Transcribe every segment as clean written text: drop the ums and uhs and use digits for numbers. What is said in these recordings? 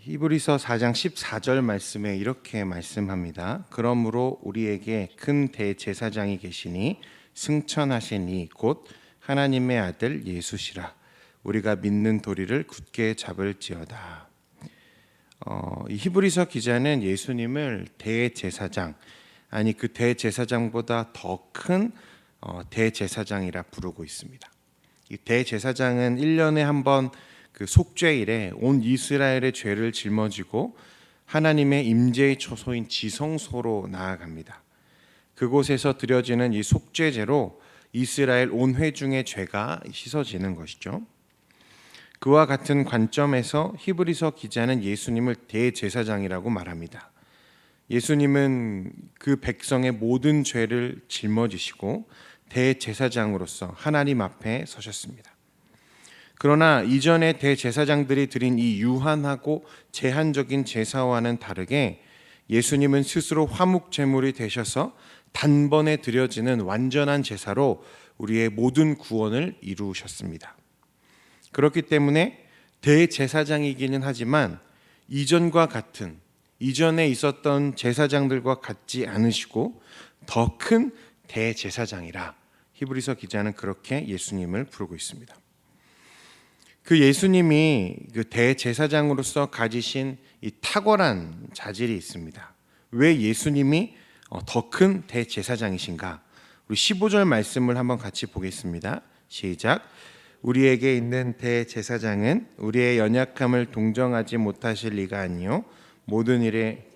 히브리서 4장 14절 말씀에 이렇게 말씀합니다. 그러므로 우리에게 큰 대제사장이 계시니 승천하신 이 곧 하나님의 아들 예수시라. 우리가 믿는 도리를 굳게 잡을지어다. 이 히브리서 기자는 예수님을 대제사장, 아니 그 대제사장보다 더 큰 대제사장이라 부르고 있습니다. 이 대제사장은 1년에 한 번 그 속죄일에 온 이스라엘의 죄를 짊어지고 하나님의 임재의 처소인 지성소로 나아갑니다. 그곳에서 드려지는 이 속죄제로 이스라엘 온 회중의 죄가 씻어지는 것이죠. 그와 같은 관점에서 히브리서 기자는 예수님을 대제사장이라고 말합니다. 예수님은 그 백성의 모든 죄를 짊어지시고 대제사장으로서 하나님 앞에 서셨습니다. 그러나 이전의 대제사장들이 드린 이 유한하고 제한적인 제사와는 다르게 예수님은 스스로 화목제물이 되셔서 단번에 드려지는 완전한 제사로 우리의 모든 구원을 이루셨습니다. 그렇기 때문에 대제사장이기는 하지만 이전에 있었던 제사장들과 같지 않으시고 더 큰 대제사장이라 히브리서 기자는 그렇게 예수님을 부르고 있습니다. 그 예수님이 그 대제사장으로서 가지신 이 탁월한 자질이 있습니다. 왜 예수님이 더 큰 대제사장이신가? 우리 15절 말씀을 한번 같이 보겠습니다. 시작. 우리에게 있는 대제사장은 우리의 연약함을 동정하지 못하실 리가 아니요 모든 일에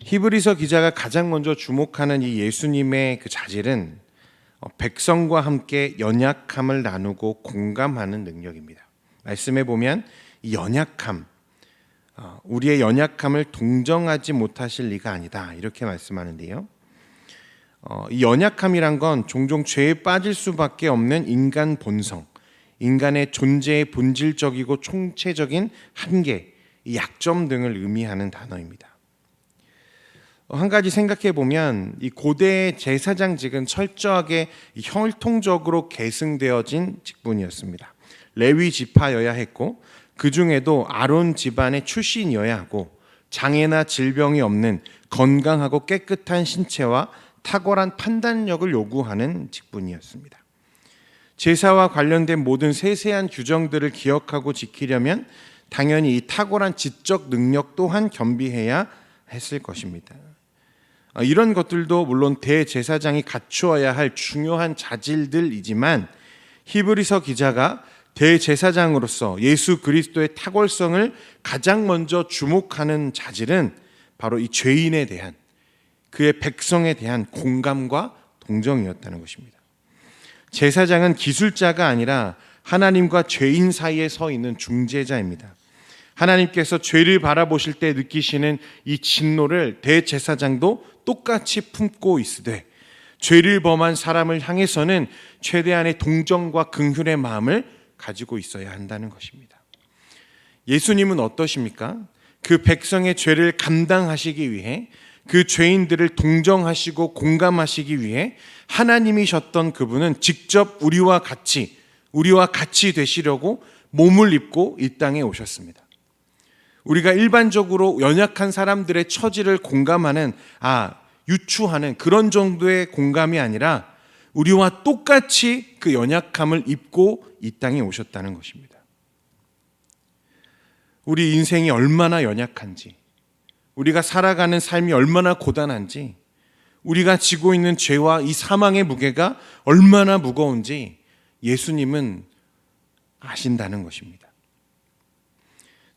히브리서 기자가 가장 먼저 주목하는 이 예수님의 그 자질은 백성과 함께 연약함을 나누고 공감하는 능력입니다. 말씀에 보면 이 연약함, 우리의 연약함을 동정하지 못하실 리가 아니다 이렇게 말씀하는데요. 이 연약함이란 건 종종 죄에 빠질 수밖에 없는 인간 본성, 인간의 존재의 본질적이고 총체적인 한계, 약점 등을 의미하는 단어입니다. 한 가지 생각해 보면 이 고대 제사장직은 철저하게 혈통적으로 계승되어진 직분이었습니다. 레위 지파여야 했고 그 중에도 아론 집안의 출신이어야 하고 장애나 질병이 없는 건강하고 깨끗한 신체와 탁월한 판단력을 요구하는 직분이었습니다. 제사와 관련된 모든 세세한 규정들을 기억하고 지키려면 당연히 이 탁월한 지적 능력 또한 겸비해야 했을 것입니다. 이런 것들도 물론 대제사장이 갖추어야 할 중요한 자질들이지만 히브리서 기자가 대제사장으로서 예수 그리스도의 탁월성을 가장 먼저 주목하는 자질은 바로 이 죄인에 대한 그의 백성에 대한 공감과 동정이었다는 것입니다. 제사장은 기술자가 아니라 하나님과 죄인 사이에 서 있는 중재자입니다. 하나님께서 죄를 바라보실 때 느끼시는 이 진노를 대제사장도 똑같이 품고 있으되 죄를 범한 사람을 향해서는 최대한의 동정과 긍휼의 마음을 가지고 있어야 한다는 것입니다. 예수님은 어떠십니까? 그 백성의 죄를 감당하시기 위해 그 죄인들을 동정하시고 공감하시기 위해 하나님이셨던 그분은 직접 우리와 같이 되시려고 몸을 입고 이 땅에 오셨습니다. 우리가 일반적으로 연약한 사람들의 처지를 공감하는, 유추하는 그런 정도의 공감이 아니라 우리와 똑같이 그 연약함을 입고 이 땅에 오셨다는 것입니다. 우리 인생이 얼마나 연약한지, 우리가 살아가는 삶이 얼마나 고단한지, 우리가 지고 있는 죄와 이 사망의 무게가 얼마나 무거운지 예수님은 아신다는 것입니다.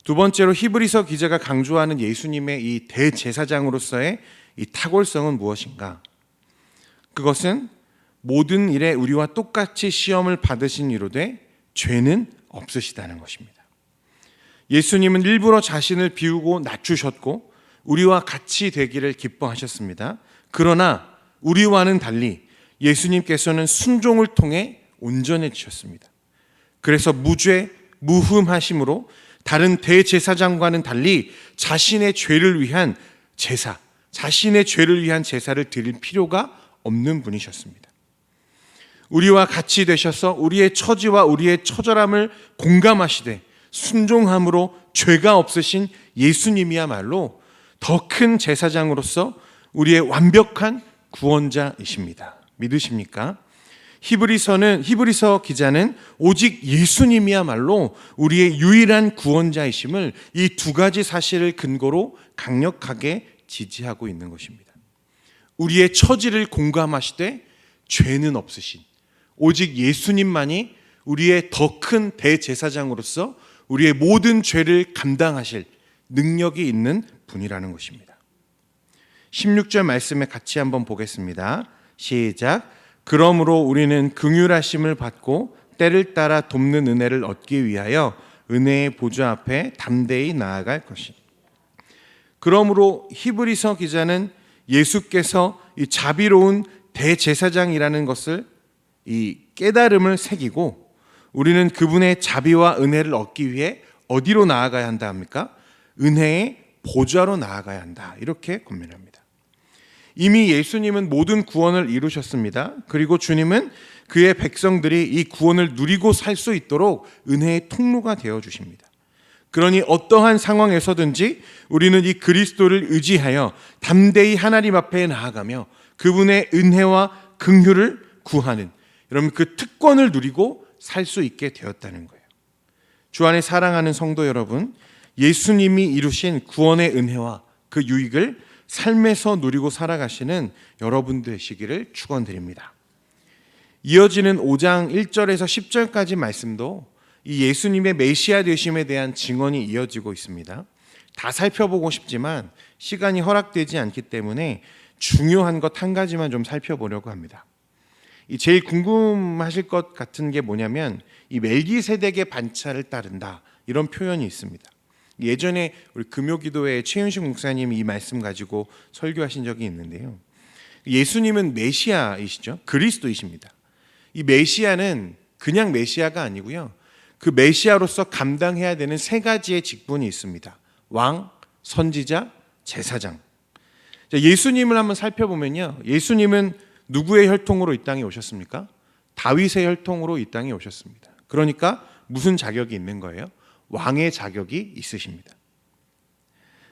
두 번째로 히브리서 기자가 강조하는 예수님의 이 대제사장으로서의 이 탁월성은 무엇인가? 그것은 모든 일에 우리와 똑같이 시험을 받으신 이로되 죄는 없으시다는 것입니다. 예수님은 일부러 자신을 비우고 낮추셨고 우리와 같이 되기를 기뻐하셨습니다. 그러나 우리와는 달리 예수님께서는 순종을 통해 온전해지셨습니다. 그래서 무죄, 무흠하심으로 다른 대제사장과는 달리 자신의 죄를 위한 제사를 드릴 필요가 없는 분이셨습니다. 우리와 같이 되셔서 우리의 처지와 우리의 처절함을 공감하시되 순종함으로 죄가 없으신 예수님이야말로 더 큰 제사장으로서 우리의 완벽한 구원자이십니다. 믿으십니까? 히브리서 기자는 오직 예수님이야말로 우리의 유일한 구원자이심을 이 두 가지 사실을 근거로 강력하게 지지하고 있는 것입니다. 우리의 처지를 공감하시되 죄는 없으신 오직 예수님만이 우리의 더 큰 대제사장으로서 우리의 모든 죄를 감당하실 능력이 있는 분이라는 것입니다. 16절 말씀에 같이 한번 보겠습니다. 시작. 그러므로 우리는 긍휼하심을 받고 때를 따라 돕는 은혜를 얻기 위하여 은혜의 보좌 앞에 담대히 나아갈 것이니. 그러므로 히브리서 기자는 예수께서 이 자비로운 대제사장이라는 것을 이 깨달음을 새기고 우리는 그분의 자비와 은혜를 얻기 위해 어디로 나아가야 한다 합니까? 은혜의 보좌로 나아가야 한다. 이렇게 권면합니다. 이미 예수님은 모든 구원을 이루셨습니다. 그리고 주님은 그의 백성들이 이 구원을 누리고 살 수 있도록 은혜의 통로가 되어 주십니다. 그러니 어떠한 상황에서든지 우리는 이 그리스도를 의지하여 담대히 하나님 앞에 나아가며 그분의 은혜와 긍휼을 구하는, 여러분 그 특권을 누리고 살 수 있게 되었다는 거예요. 주 안에 사랑하는 성도 여러분, 예수님이 이루신 구원의 은혜와 그 유익을 삶에서 누리고 살아가시는 여러분 되시기를 축원드립니다. 이어지는 5장 1절에서 10절까지 말씀도 이 예수님의 메시아 되심에 대한 증언이 이어지고 있습니다. 다 살펴보고 싶지만 시간이 허락되지 않기 때문에 중요한 것 한 가지만 좀 살펴보려고 합니다. 이 제일 궁금하실 것 같은 게 뭐냐면 이 멜기세덱의 반차를 따른다, 이런 표현이 있습니다. 예전에 우리 금요기도회 최윤식 목사님이 이 말씀 가지고 설교하신 적이 있는데요. 예수님은 메시아이시죠. 그리스도이십니다. 이 메시아는 그냥 메시아가 아니고요. 그 메시아로서 감당해야 되는 세 가지의 직분이 있습니다. 왕, 선지자, 제사장. 예수님을 한번 살펴보면요. 예수님은 누구의 혈통으로 이 땅에 오셨습니까? 다윗의 혈통으로 이 땅에 오셨습니다. 그러니까 무슨 자격이 있는 거예요? 왕의 자격이 있으십니다.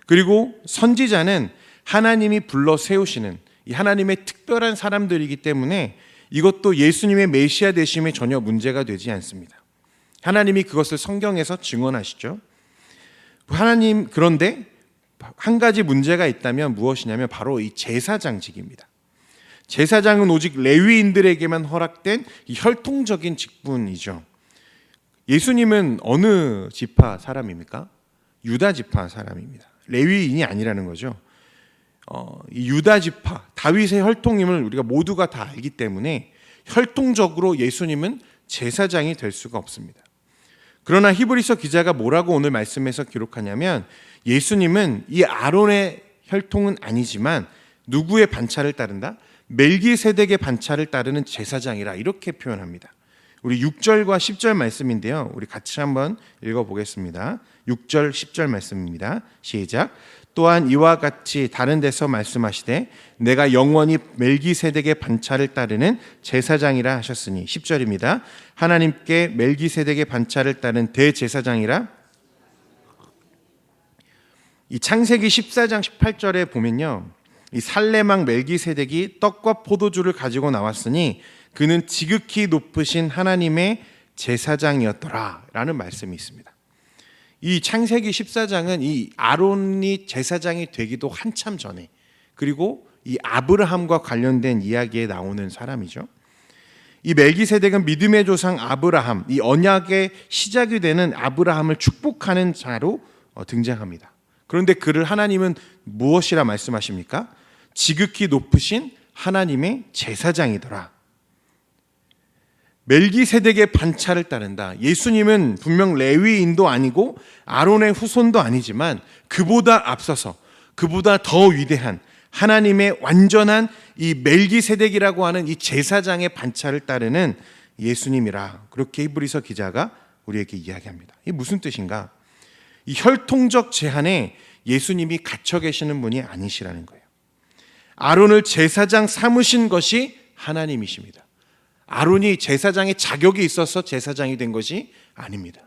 그리고 선지자는 하나님이 불러 세우시는 이 하나님의 특별한 사람들이기 때문에 이것도 예수님의 메시아 되심에 전혀 문제가 되지 않습니다. 하나님이 그것을 성경에서 증언하시죠. 하나님, 그런데 한 가지 문제가 있다면 무엇이냐면 바로 이 제사장직입니다. 제사장은 오직 레위인들에게만 허락된 이 혈통적인 직분이죠. 예수님은 어느 지파 사람입니까? 유다 지파 사람입니다. 레위인이 아니라는 거죠. 이 유다 지파, 다윗의 혈통임을 우리가 모두가 다 알기 때문에 혈통적으로 예수님은 제사장이 될 수가 없습니다. 그러나 히브리서 기자가 뭐라고 오늘 말씀에서 기록하냐면 예수님은 이 아론의 혈통은 아니지만 누구의 반차를 따른다? 멜기세덱의 반차를 따르는 제사장이라, 이렇게 표현합니다. 우리 6절과 10절 말씀인데요. 우리 같이 한번 읽어보겠습니다. 6절, 10절 말씀입니다. 시작. 또한 이와 같이 다른 데서 말씀하시되 내가 영원히 멜기세덱의 반차를 따르는 제사장이라 하셨으니. 10절입니다. 하나님께 멜기세덱의 반차를 따른 대제사장이라. 이 창세기 14장 18절에 보면요, 이 살레망 멜기세덱이 떡과 포도주를 가지고 나왔으니 그는 지극히 높으신 하나님의 제사장이었더라 라는 말씀이 있습니다. 이 창세기 14장은 이 아론이 제사장이 되기도 한참 전에, 그리고 이 아브라함과 관련된 이야기에 나오는 사람이죠. 이 멜기세덱은 믿음의 조상 아브라함, 이 언약의 시작이 되는 아브라함을 축복하는 자로 등장합니다. 그런데 그를 하나님은 무엇이라 말씀하십니까? 지극히 높으신 하나님의 제사장이더라. 멜기세덱의 반차를 따른다. 예수님은 분명 레위인도 아니고 아론의 후손도 아니지만 그보다 앞서서, 그보다 더 위대한 하나님의 완전한 이 멜기세덱이라고 하는 이 제사장의 반차를 따르는 예수님이라, 그렇게 히브리서 기자가 우리에게 이야기합니다. 이게 무슨 뜻인가? 이 혈통적 제한에 예수님이 갇혀 계시는 분이 아니시라는 거예요. 아론을 제사장 삼으신 것이 하나님이십니다. 아론이 제사장의 자격이 있어서 제사장이 된 것이 아닙니다.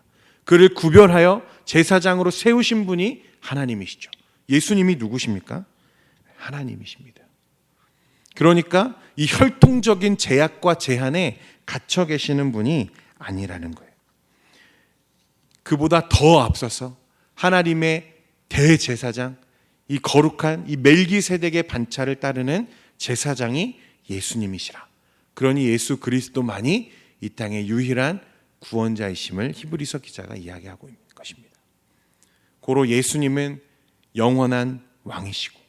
그를 구별하여 제사장으로 세우신 분이 하나님이시죠. 예수님이 누구십니까? 하나님이십니다. 그러니까 이 혈통적인 제약과 제한에 갇혀 계시는 분이 아니라는 거예요. 그보다 더 앞서서 하나님의 대제사장, 이 거룩한 이 멜기세덱의 반차를 따르는 제사장이 예수님이시라. 그러니 예수 그리스도만이 이 땅의 유일한 구원자이심을 히브리서 기자가 이야기하고 있는 것입니다. 고로 예수님은 영원한 왕이시고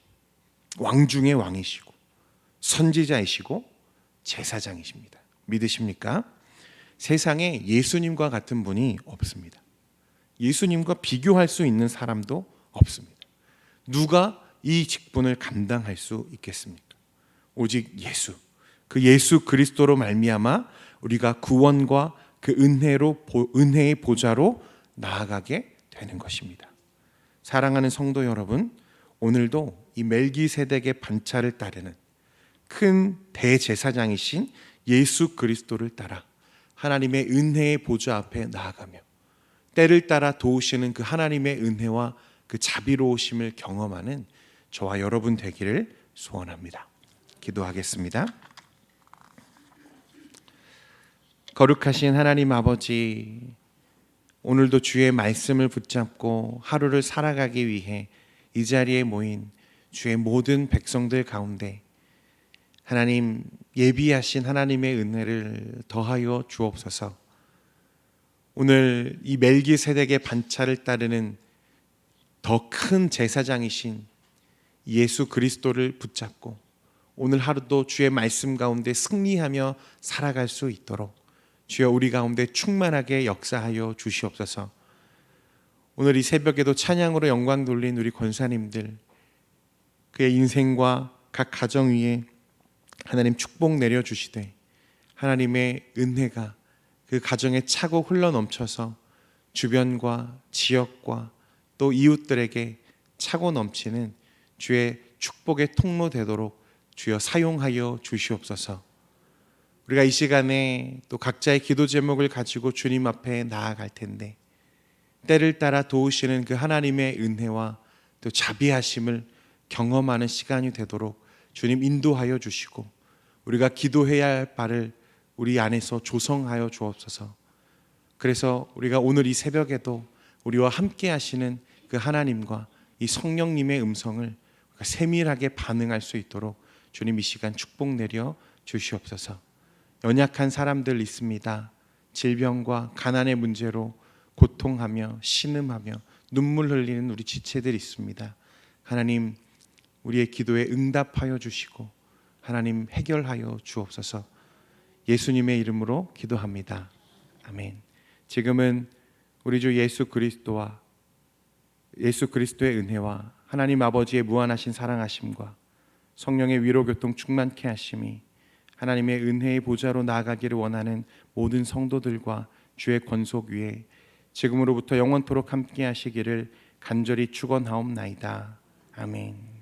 왕 중의 왕이시고 선지자이시고 제사장이십니다. 믿으십니까? 세상에 예수님과 같은 분이 없습니다. 예수님과 비교할 수 있는 사람도 없습니다. 누가 이 직분을 감당할 수 있겠습니까? 오직 예수, 그 예수 그리스도로 말미암아 우리가 구원과 그 은혜의 보좌로 나아가게 되는 것입니다. 사랑하는 성도 여러분, 오늘도 이 멜기세덱의 반차를 따르는 큰 대제사장이신 예수 그리스도를 따라 하나님의 은혜의 보좌 앞에 나아가며 때를 따라 도우시는 그 하나님의 은혜와 그 자비로우심을 경험하는 저와 여러분 되기를 소원합니다. 기도하겠습니다. 거룩하신 하나님 아버지, 오늘도 주의 말씀을 붙잡고 하루를 살아가기 위해 이 자리에 모인 주의 모든 백성들 가운데 하나님 예비하신 하나님의 은혜를 더하여 주옵소서. 오늘 이 멜기세덱의 반차를 따르는 더 큰 제사장이신 예수 그리스도를 붙잡고 오늘 하루도 주의 말씀 가운데 승리하며 살아갈 수 있도록 주여 우리 가운데 충만하게 역사하여 주시옵소서. 오늘 이 새벽에도 찬양으로 영광 돌린 우리 권사님들, 그의 인생과 각 가정 위에 하나님 축복 내려주시되 하나님의 은혜가 그 가정에 차고 흘러넘쳐서 주변과 지역과 또 이웃들에게 차고 넘치는 주의 축복의 통로 되도록 주여 사용하여 주시옵소서. 우리가 이 시간에 또 각자의 기도 제목을 가지고 주님 앞에 나아갈 텐데 때를 따라 도우시는 그 하나님의 은혜와 또 자비하심을 경험하는 시간이 되도록 주님 인도하여 주시고 우리가 기도해야 할 바를 우리 안에서 조성하여 주옵소서. 그래서 우리가 오늘 이 새벽에도 우리와 함께 하시는 그 하나님과 이 성령님의 음성을 세밀하게 반응할 수 있도록 주님 이 시간 축복 내려 주시옵소서. 연약한 사람들 있습니다. 질병과 가난의 문제로 고통하며 신음하며 눈물 흘리는 우리 지체들 있습니다. 하나님 우리의 기도에 응답하여 주시고 하나님 해결하여 주옵소서. 예수님의 이름으로 기도합니다. 아멘. 지금은 우리 주 예수 그리스도의 은혜와 하나님 아버지의 무한하신 사랑하심과 성령의 위로교통 충만케 하심이 하나님의 은혜의 보좌로 나아가기를 원하는 모든 성도들과 주의 권속 위에 지금으로부터 영원토록 함께 하시기를 간절히 축원하옵나이다. 아멘.